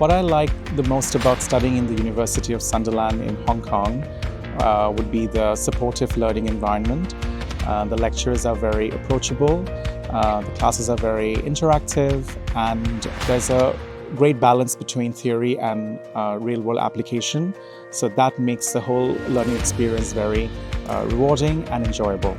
What I like the most about studying in the University of Sunderland in Hong Kong would be the supportive learning environment. The lecturers are very approachable, the classes are very interactive, and there's a great balance between theory and real-world application. So that makes the whole learning experience very rewarding and enjoyable.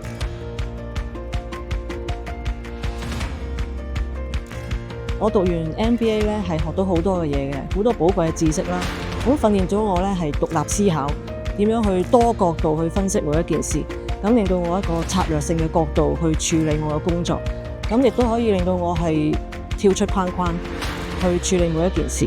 我讀完 MBA 咧，係學到好多嘅嘢嘅，好多寶貴嘅知識啦。咁訓練咗我咧係獨立思考，點樣去多角度去分析每一件事，咁令到我一個策略性嘅角度去處理我嘅工作，咁亦都可以令到我係跳出框框去處理每一件事。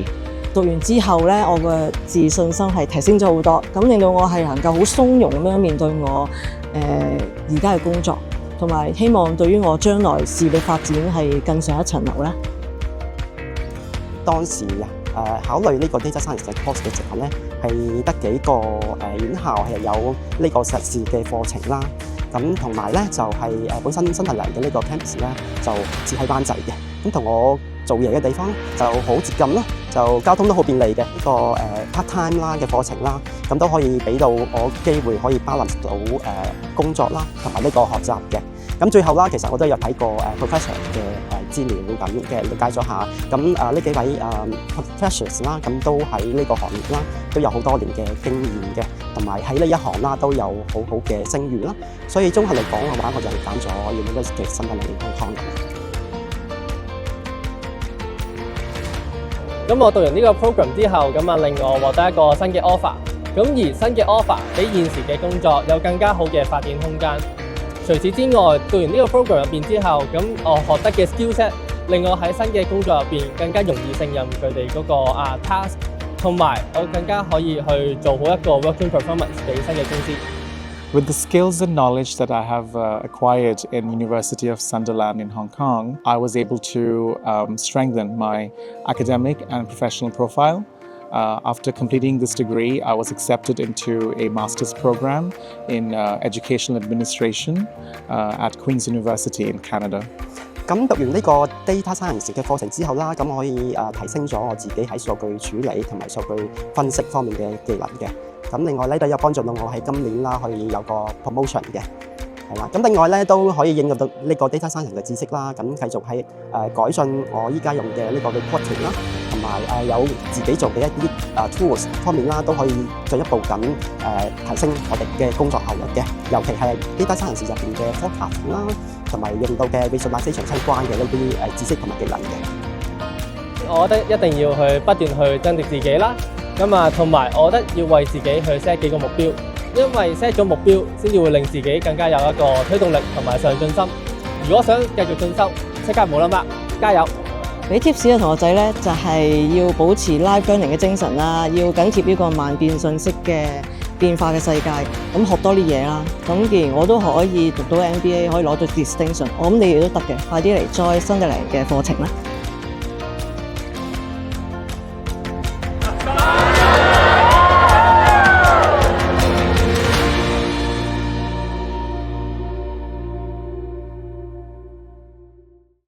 讀完之後咧，我嘅自信心係提升咗好多，咁令到我係能夠好鬆容咁樣面對我而家嘅工作，同埋希望對於我將來事業發展係更上一層樓啦。當時考慮呢個 data science 嘅 course 嘅時候咧，係得幾個院校係有呢個碩士嘅課程啦。咁同埋咧就係本身新特蘭嘅呢個 campus 咧就設喺灣仔嘅，咁同我做嘢嘅地方就好接近啦，就交通都好便利嘅呢個part time 啦嘅課程啦，咁都可以俾到我機會可以 balance 到工作啦同埋呢個學習嘅。咁最後啦，其實我都有睇過professor 嘅資料咁嘅了解咗下，咁呢幾位professors 啦，咁都喺呢個行業啦，都有好多年嘅經驗嘅，同埋喺呢一行啦都有好好嘅聲譽啦，所以綜合嚟講嘅話，我就係揀咗University of Sunderland in Hong Kong。咁我讀完呢個 program 之後，咁啊令我獲得一個新嘅 offer， 咁而新嘅 offer 比現時嘅工作有更加好嘅發展空間。除此之外，讀完呢個 program 入邊之後，咁我學得嘅 skillset 令我喺新嘅工作入邊更加容易勝任佢哋嗰個task， 同埋我更加可以去做好一個 working performance 俾新嘅公司。With the skills and knowledge that I have acquired in University of Sunderland in Hong Kong, I was able to strengthen my academic and professional profile. After completing this degree, I was accepted into a master's program in educational administration at Queen's University in Canada. 咁讀完呢個 data science 嘅課程之後啦，咁我可以提升咗我自己喺數據處理同埋數據分析方面嘅技能嘅。咁另外咧都有幫助到我喺今年啦可以有個 promotion 嘅，係啦。咁另外咧都可以應用到呢個 data science 嘅知識啦，咁繼續喺改進我依家用嘅呢個 reporting 啦，同埋有自己做嘅一啲tools 方面啦，都可以進一步咁提升我哋嘅工作效率嘅。尤其係 data science 入邊嘅 forecasting 啦，同埋用到嘅 visualization 相關嘅呢啲知識同埋技能嘅。我覺得一定要去不斷去增值自己啦。咁啊，同埋我覺得要為自己去 set 幾個目標，因為 set 咗目標先至會令自己更加有一個推動力同埋上進心。如果想繼續進修，即刻唔好諗啦，加油！俾 tips 嘅同學仔咧，就係要保持 life learning 嘅精神啦，要緊貼呢個萬變信息嘅變化嘅世界，咁學多啲嘢啦。咁既然我都可以讀到 MBA， 可以攞到 distinction， 我諗你哋都得嘅，快啲嚟 join Sunderland 嘅課程啦！